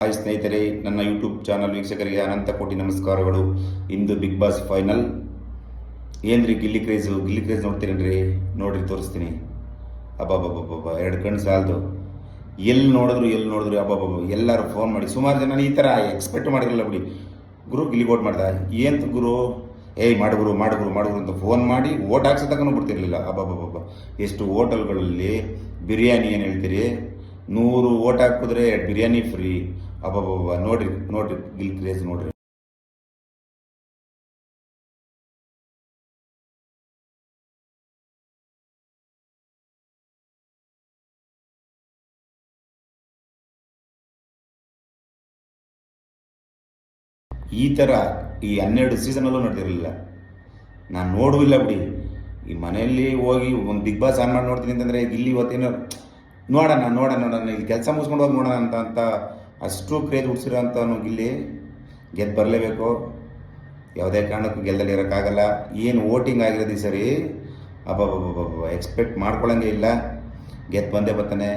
Hi ಸ್ನೇಹಿತರೆ, ನನ್ನ YouTube channel ವೀಕ್ಷಕರಿಗೆ ಅನಂತ ಕೋಟಿ ನಮಸ್ಕಾರಗಳು. ಇಂದು ಬಿಗ್ ಬಾಸ್ ಫೈನಲ್. ಏನ್ರಿ ಗಿಲ್ಲಿ ಕ್ರೇಜ್ ನೋಡ್ತೀರೇನ್ರಿ? ನೋಡ್ರಿ ತೋರಿಸ್ತೀನಿ. ಅಬ್ಬಬ್ಬಬ್ಬಬ್ಬ, ಎರಡು ಕಣ್ಣು ಸಾಲದು. ಎಲ್ಲಿ ನೋಡಿದ್ರು ಅಬ್ಬಬ್ಬಬ್ಬ, ಎಲ್ಲರೂ ಫೋನ್ ಮಾಡಿ. ಸುಮಾರು ಜನ ಈ ಥರ ಎಕ್ಸ್ಪೆಕ್ಟ್ ಮಾಡಿರಲಿಲ್ಲ ಬಿಡಿ. ಗುರು ಗಿಲ್ಲಿ ಓಟ್ ಮಾಡ್ದ, ಏನು ಗುರು, ಏಯ್ ಮಾಡುಗುರು ಅಂತ ಫೋನ್ ಮಾಡಿ ಓಟ್ ಹಾಕ್ಸೋತಕ್ಕೂ ಬಿಡ್ತಿರ್ಲಿಲ್ಲ. ಅಬ್ಬಬ್ಬಬ್ಬ, ಎಷ್ಟು ಹೋಟೆಲ್ಗಳಲ್ಲಿ ಬಿರಿಯಾನಿ ಏನು ಹೇಳ್ತೀರಿ, 100 ಓಟ್ ಹಾಕಿದ್ರೆ ಬಿರಿಯಾನಿ ಫ್ರೀ. ಅಬ್ಬಬ್ಬಬ್ಬ, ನೋಡ್ರಿ ಗಿಲ್ ಕ್ರೇಜ್ ನೋಡ್ರಿ. ಈ ಥರ ಈ 12 ಸೀಸನಲ್ಲೂ ನೋಡ್ತಿರಲಿಲ್ಲ. ನಾನು ನೋಡುವಿಲ್ಲ ಬಿಡಿ. ಈ ಮನೆಯಲ್ಲಿ ಹೋಗಿ ಒಂದು ಬಿಗ್ ಬಾಸ್ ಆನ್ ಮಾಡಿ ನೋಡ್ತೀನಿ ಅಂತಂದರೆ ಗಿಲ್ಲಿ ಇವತ್ತೇನೋ ನೋಡೋಣ ಇಲ್ಲಿ ಕೆಲಸ ಮುಗಿಸ್ಕೊಂಡು ಹೋಗಿ ನೋಡೋಣ ಅಂತ ಅಷ್ಟು ಕ್ರೇಜ್ ಹುಡ್ಸಿರೋ ಅಂಥವನು ಗಿಲ್ಲಿ ಗೆದ್ದು ಬರಲೇಬೇಕು. ಯಾವುದೇ ಕಾರಣಕ್ಕೂ ಗೆಲ್ಲದಲ್ಲಿ ಇರೋಕ್ಕಾಗಲ್ಲ. ಏನು ವೋಟಿಂಗ್ ಆಗಿರೋದು ಈ ಸರಿ ಅಬ್ಬಬ್ಬಬ್ಬಬ್ಬ, ಎಕ್ಸ್ಪೆಕ್ಟ್ ಮಾಡ್ಕೊಳ್ಳೋಂಗೆ ಇಲ್ಲ. ಗೆದ್ದು ಬಂದೇ ಬರ್ತಾನೆ.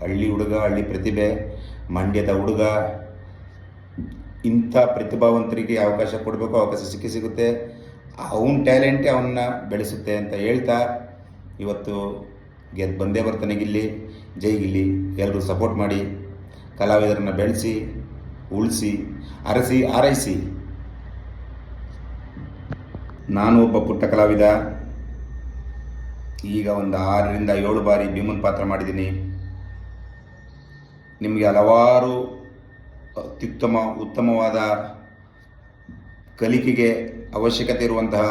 ಹಳ್ಳಿ ಹುಡುಗ, ಹಳ್ಳಿ ಪ್ರತಿಭೆ, ಮಂಡ್ಯದ ಹುಡುಗ. ಇಂಥ ಪ್ರತಿಭಾವಂತರಿಗೆ ಅವಕಾಶ ಕೊಡಬೇಕು, ಅವಕಾಶ ಸಿಗುತ್ತೆ. ಅವನ ಟ್ಯಾಲೆಂಟೇ ಅವನ್ನ ಬೆಳೆಸುತ್ತೆ ಅಂತ ಹೇಳ್ತಾ ಇವತ್ತು ಗೆದ್ದು ಬಂದೇ ಬರ್ತಾನೆ ಗಿಲ್ಲಿ. ಜೈ ಗಿಲ್ಲಿ. ಎಲ್ಲರೂ ಸಪೋರ್ಟ್ ಮಾಡಿ, ಕಲಾವಿದರನ್ನು ಬೆಳೆಸಿ, ಉಳಿಸಿ, ಆರೈಸಿ. ನಾನು ಒಬ್ಬ ಪುಟ್ಟ ಕಲಾವಿದ. ಈಗ ಒಂದು 6 ರಿಂದ 7 ಬಾರಿ ಭೀಮನ್ ಪಾತ್ರ ಮಾಡಿದ್ದೀನಿ. ನಿಮಗೆ ಹಲವಾರು ಉತ್ತಮವಾದ ಕಲಿಕೆಗೆ ಅವಶ್ಯಕತೆ ಇರುವಂತಹ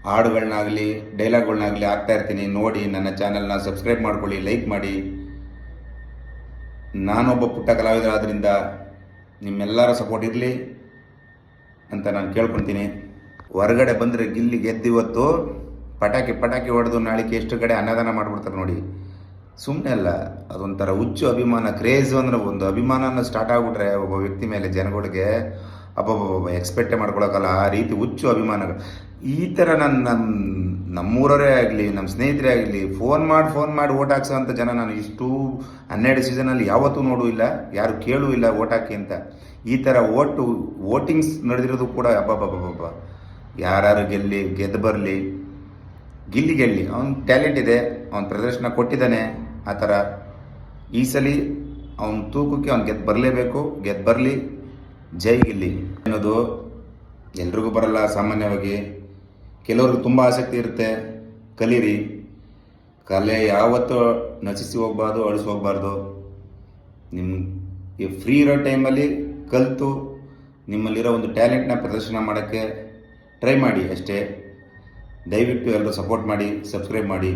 ಹಾಡುಗಳನ್ನಾಗಲಿ ಡೈಲಾಗ್ಗಳನ್ನಾಗಲಿ ಹಾಕ್ತಾ ಇರ್ತೀನಿ. ನೋಡಿ, ನನ್ನ ಚಾನಲ್ನ ಸಬ್ಸ್ಕ್ರೈಬ್ ಮಾಡ್ಕೊಳ್ಳಿ, ಲೈಕ್ ಮಾಡಿ. ನಾನೊಬ್ಬ ಪುಟ್ಟ ಕಲಾವಿದರಾದ್ದರಿಂದ ನಿಮ್ಮೆಲ್ಲರ ಸಪೋರ್ಟ್ ಇರಲಿ ಅಂತ ನಾನು ಕೇಳ್ಕೊತೀನಿ. ಹೊರಗಡೆ ಬಂದರೆ ಗಿಲ್ಲಿ ಗೆದ್ದಿವತ್ತು ಪಟಾಕಿ ಹೊಡೆದು ನಾಳಿಕೆ ಎಷ್ಟು ಕಡೆ ಅನ್ನದಾನ ಮಾಡಿಬಿಡ್ತಾರೆ ನೋಡಿ. ಸುಮ್ಮನೆ ಅಲ್ಲ, ಅದೊಂಥರ ಹುಚ್ಚು ಅಭಿಮಾನ. ಕ್ರೇಜ್ ಅಂದರೆ ಒಂದು ಅಭಿಮಾನ ಸ್ಟಾರ್ಟ್ ಆಗಿಬಿಟ್ರೆ ಒಬ್ಬ ವ್ಯಕ್ತಿ ಮೇಲೆ ಜನಗಳಿಗೆ ಅಬ್ಬಬ್ಬಬ್ಬ ಎಕ್ಸ್ಪೆಕ್ಟೇ ಮಾಡ್ಕೊಳಕ್ಕಲ್ಲ. ಆ ರೀತಿ ಹುಚ್ಚು ಅಭಿಮಾನಗಳು. ಈ ಥರ ನಮ್ಮೂರವರೇ ಆಗಲಿ, ನಮ್ಮ ಸ್ನೇಹಿತರೇ ಆಗಲಿ ಫೋನ್ ಮಾಡಿ ಓಟ್ ಹಾಕ್ಸೋಂಥ ಜನ ನಾನು ಇಷ್ಟು 12 ಸೀಸನಲ್ಲಿ ಯಾವತ್ತೂ ನೋಡೂ ಇಲ್ಲ, ಯಾರು ಕೇಳೂ ಇಲ್ಲ ಓಟ್ ಹಾಕಿ ಅಂತ. ಈ ಥರ ವೋಟಿಂಗ್ಸ್ ನಡೆದಿರೋದು ಕೂಡ ಅಬ್ಬಬ್ಬಬ್ಬಬ್ಬ. ಯಾರು ಗೆದ್ದು ಬರಲಿ, ಗಿಲ್ಲಿ ಗೆಲ್ಲಿ. ಅವನ ಟ್ಯಾಲೆಂಟ್ ಇದೆ, ಅವನ ಪ್ರದರ್ಶನ ಕೊಟ್ಟಿದ್ದಾನೆ. ಆ ಥರ ಈ ಸಲ ಅವನ ತೂಕಕ್ಕೆ ಅವ್ನು ಗೆದ್ದು ಬರಲಿ. ಜೈ ಗಿಲ್ಲಿ. ಅನ್ನೋದು ಎಲ್ರಿಗೂ ಬರಲ್ಲ. ಸಾಮಾನ್ಯವಾಗಿ ಕೆಲವ್ರಿಗೆ ತುಂಬ ಆಸಕ್ತಿ ಇರುತ್ತೆ. ಕಲೀರಿ. ಕಲೆ ಯಾವತ್ತೂ ನಚಿಸಿ ಹೋಗ್ಬಾರ್ದು, ಅಳಿಸಿ ಹೋಗ್ಬಾರ್ದು. ಈ ಫ್ರೀ ಇರೋ ಟೈಮಲ್ಲಿ ಕಲಿತು ನಿಮ್ಮಲ್ಲಿರೋ ಒಂದು ಟ್ಯಾಲೆಂಟ್ನ ಪ್ರದರ್ಶನ ಮಾಡೋಕ್ಕೆ ಟ್ರೈ ಮಾಡಿ ಅಷ್ಟೇ. ದಯವಿಟ್ಟು ಎಲ್ಲರೂ ಸಪೋರ್ಟ್ ಮಾಡಿ, ಸಬ್ಸ್ಕ್ರೈಬ್ ಮಾಡಿ.